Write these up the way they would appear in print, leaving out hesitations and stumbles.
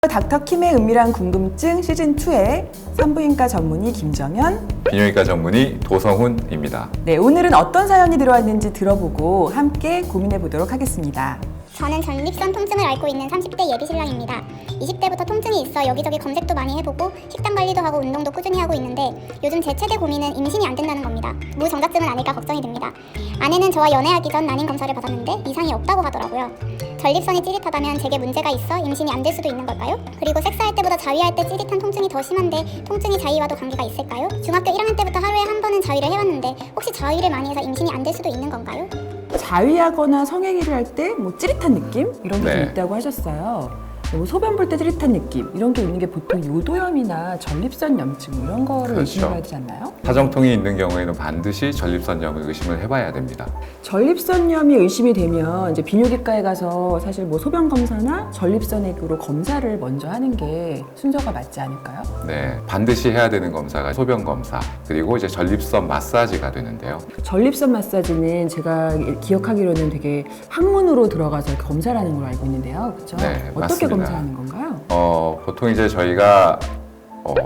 닥터킴의 은밀한 궁금증 시즌2의 산부인과 전문의 김정현, 비뇨기과 전문의 도성훈입니다. 네, 오늘은 어떤 사연이 들어왔는지 들어보고 함께 고민해 보도록 하겠습니다. 저는 전립선 통증을 앓고 있는 30대 예비 신랑입니다. 20대부터 통증이 있어 여기저기 검색도 많이 해보고 식단 관리도 하고 운동도 꾸준히 하고 있는데 요즘 제 최대 고민은 임신이 안 된다는 겁니다. 무정자증은 아닐까 걱정이 됩니다. 아내는 저와 연애하기 전 난임 검사를 받았는데 이상이 없다고 하더라고요. 전립선이 찌릿하다면 제게 문제가 있어 임신이 안 될 수도 있는 걸까요? 그리고 섹스할 때보다 자위할 때 찌릿한 통증이 더 심한데 통증이 자위와도 관계가 있을까요? 중학교 1학년 때부터 하루에 한 번은 자위를 해왔는데 혹시 자위를 많이 해서 임신이 안 될 수도 있는 건가요? 자위하거나 성행위를 할 때 뭐 찌릿한 느낌? 이런 게 좀 네. 있다고 하셨어요. 뭐 소변 볼 때 찌릿한 느낌 이런 게 있는 게 보통 요도염이나 전립선 염증 이런 거를 그렇죠. 의심해야 되지 않나요? 사정통이 있는 경우에는 반드시 전립선염을 의심을 해봐야 됩니다. 전립선염이 의심이 되면 이제 비뇨기과에 가서 사실 뭐 소변 검사나 전립선액으로 검사를 먼저 하는 게 순서가 맞지 않을까요? 네, 반드시 해야 되는 검사가 소변 검사, 그리고 이제 전립선 마사지가 되는데요. 전립선 마사지는 제가 기억하기로는 되게 항문으로 들어가서 이렇게 검사를 하는 걸로 알고 있는데요. 그렇죠? 네, 어떻게 맞습니다. 검사하는 건가요? 보통 이제 저희가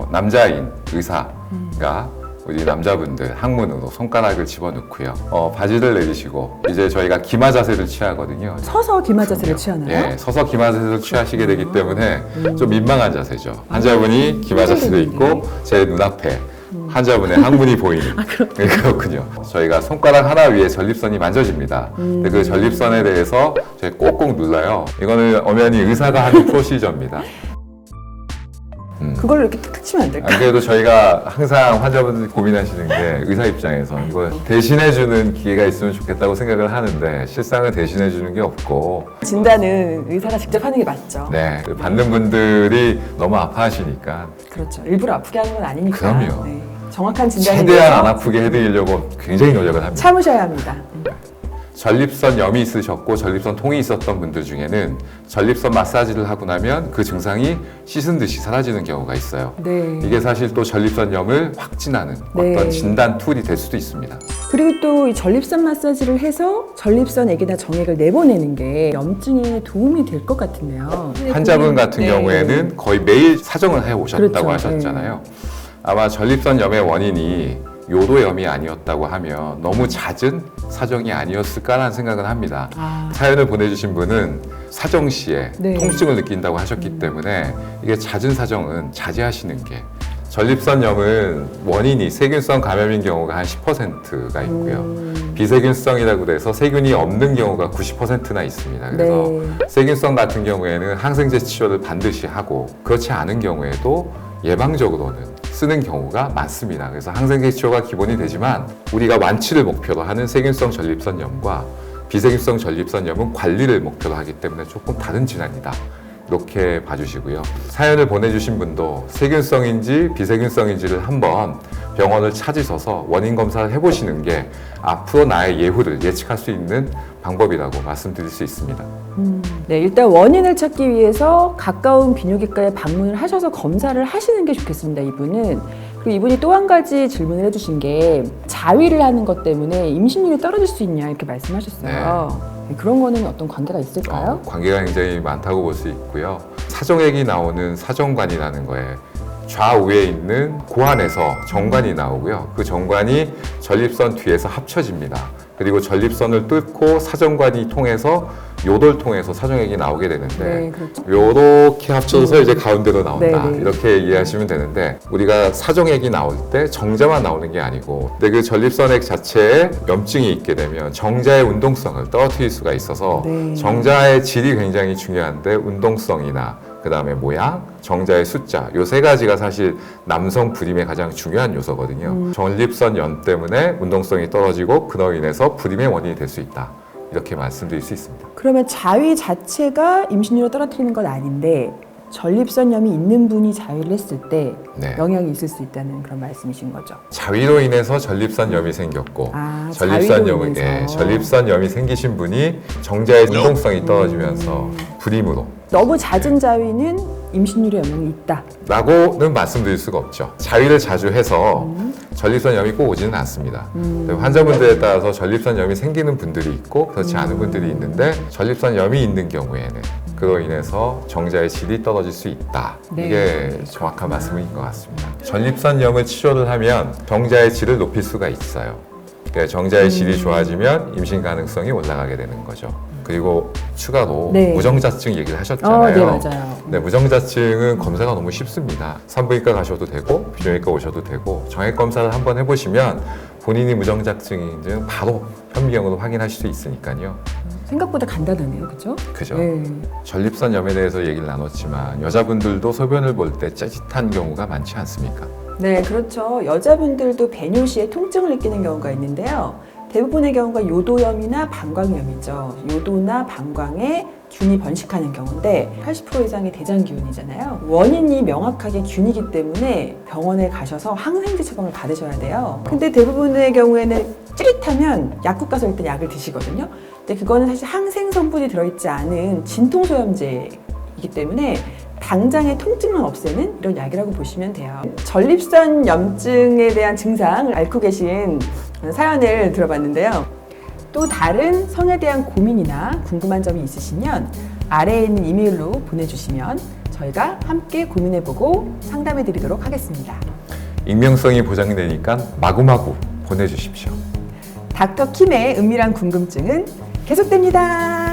남자인 의사가 우리 남자분들 항문으로 손가락을 집어넣고요. 바지를 내리시고 이제 저희가 기마 자세를 취하거든요. 서서 기마 자세를 취하나요? 예, 서서 기마 자세를 취하시게 되기 때문에 좀 민망한 자세죠. 환자분이 기마 자세도 있고 제 눈앞에 환자분의 항문이 보이는. 그렇군요. 저희가 손가락 하나 위에 전립선이 만져집니다. 근데 그 전립선에 대해서 저희 꼭꼭 눌러요. 이거는 엄연히 의사가 하는 프로시저입니다. 그걸로 이렇게 탁탁 치면 안 될까요? 안 그래도 저희가 항상 환자분들이 고민하시는 게 의사 입장에서 이걸 대신해주는 기회가 있으면 좋겠다고 생각을 하는데 실상은 대신해주는 게 없고, 진단은 의사가 직접 하는 게 맞죠. 네, 받는 분들이 너무 아파하시니까 그렇죠. 일부러 아프게 하는 건 아니니까. 그럼요. 네. 정확한 진단을 최대한 위해서 안 아프게 해드리려고 굉장히 노력을 합니다. 참으셔야 합니다. 전립선염이 있으셨고 전립선 통이 있었던 분들 중에는 전립선 마사지를 하고 나면 그 증상이 씻은 듯이 사라지는 경우가 있어요. 네. 이게 사실 또 전립선염을 확진하는 네. 어떤 진단 툴이 될 수도 있습니다. 그리고 또 이 전립선 마사지를 해서 전립선액이나 정액을 내보내는 게 염증에 도움이 될 것 같은데요. 환자분 같은 네. 경우에는 거의 매일 사정을 해오셨다고 그렇죠. 하셨잖아요. 아마 전립선염의 원인이 요도염이 아니었다고 하면 너무 잦은 사정이 아니었을까라는 생각은 합니다. 사연을 보내주신 분은 사정 시에 네. 통증을 느낀다고 하셨기 때문에 이게 잦은 사정은 자제하시는 게, 전립선염은 원인이 세균성 감염인 경우가 한 10%가 있고요. 비세균성이라고 해서 세균이 없는 경우가 90%나 있습니다. 그래서 네. 세균성 같은 경우에는 항생제 치료를 반드시 하고, 그렇지 않은 경우에도 예방적으로는 쓰는 경우가 많습니다. 그래서 항생제 치료가 기본이 되지만 우리가 완치를 목표로 하는 세균성 전립선염과 비세균성 전립선염은 관리를 목표로 하기 때문에 조금 다른 질환이다, 이렇게 봐주시고요. 사연을 보내주신 분도 세균성인지 비세균성인지를 한번 병원을 찾으셔서 원인 검사를 해보시는 게 앞으로 나의 예후를 예측할 수 있는 방법이라고 말씀드릴 수 있습니다. 네, 일단 원인을 찾기 위해서 가까운 비뇨기과에 방문을 하셔서 검사를 하시는 게 좋겠습니다, 이분은. 그리고 이분이 또 한 가지 질문을 해주신 게 자위를 하는 것 때문에 임신율이 떨어질 수 있냐 이렇게 말씀하셨어요. 네, 그런 거는 어떤 관계가 있을까요? 관계가 굉장히 많다고 볼 수 있고요. 사정액이 나오는 사정관이라는 거에 좌우에 있는 고환에서 정관이 나오고요. 그 정관이 전립선 뒤에서 합쳐집니다. 그리고 전립선을 뚫고 사정관이 통해서 요도를 통해서 사정액이 나오게 되는데, 네, 그렇죠. 요렇게 합쳐서 이제 가운데로 나온다, 네, 네. 이렇게 이해하시면 되는데, 우리가 사정액이 나올 때 정자만 나오는 게 아니고, 근데 그 전립선액 자체에 염증이 있게 되면 정자의 운동성을 떨어뜨릴 수가 있어서 네. 정자의 질이 굉장히 중요한데 운동성이나 그 다음에 모양, 정자의 숫자, 요 세 가지가 사실 남성 불임의 가장 중요한 요소거든요. 전립선염 때문에 운동성이 떨어지고 그로 인해서 불임의 원인이 될 수 있다, 이렇게 말씀드릴 수 있습니다. 그러면 자위 자체가 임신율을 떨어뜨리는 건 아닌데 전립선염이 있는 분이 자위를 했을 때 네. 영향이 있을 수 있다는 그런 말씀이신 거죠. 자위로 인해서 전립선염이 생겼고, 자위로 전립선염은 인해서. 전립선염이 생기신 분이 정자의 운동성이 떨어지면서 불임으로 너무 잦은 자위는 임신율에 영향이 있다. 라고는 말씀드릴 수가 없죠. 자위를 자주 해서 전립선염이 꼭 오지는 않습니다. 환자분들에 따라서 전립선염이 생기는 분들이 있고 그렇지 않은 분들이 있는데, 전립선염이 있는 경우에는 그로 인해서 정자의 질이 떨어질 수 있다. 네. 이게 정확한 말씀인 것 같습니다. 전립선염을 치료를 하면 정자의 질을 높일 수가 있어요. 그러니까 정자의 질이 좋아지면 임신 가능성이 올라가게 되는 거죠. 그리고 추가로 네. 무정자증 얘기를 하셨잖아요. 네, 맞아요. 네, 무정자증은 검사가 너무 쉽습니다. 산부인과 가셔도 되고 비뇨기과 오셔도 되고 정액 검사를 한번 해보시면 본인이 무정자증인지 바로 현미경으로 확인하실 수 있으니까요. 생각보다 간단하네요, 그죠? 그죠? 네. 전립선염에 대해서 얘기를 나눴지만 여자분들도 소변을 볼 때 짜릿한 경우가 많지 않습니까? 네, 그렇죠. 여자분들도 배뇨 시에 통증을 느끼는 경우가 있는데요. 대부분의 경우가 요도염이나 방광염이죠. 요도나 방광에 균이 번식하는 경우인데 80% 이상이 대장균이잖아요. 원인이 명확하게 균이기 때문에 병원에 가셔서 항생제 처방을 받으셔야 돼요. 근데 대부분의 경우에는 찌릿하면 약국 가서 일단 약을 드시거든요. 근데 그거는 사실 항생 성분이 들어있지 않은 진통소염제이기 때문에 당장의 통증만 없애는 이런 약이라고 보시면 돼요. 전립선 염증에 대한 증상을 앓고 계신 사연을 들어봤는데요. 또 다른 성에 대한 고민이나 궁금한 점이 있으시면 아래에 있는 이메일로 보내주시면 저희가 함께 고민해보고 상담해드리도록 하겠습니다. 익명성이 보장되니까 마구마구 보내주십시오. 닥터 킴의 은밀한 궁금증은 계속됩니다.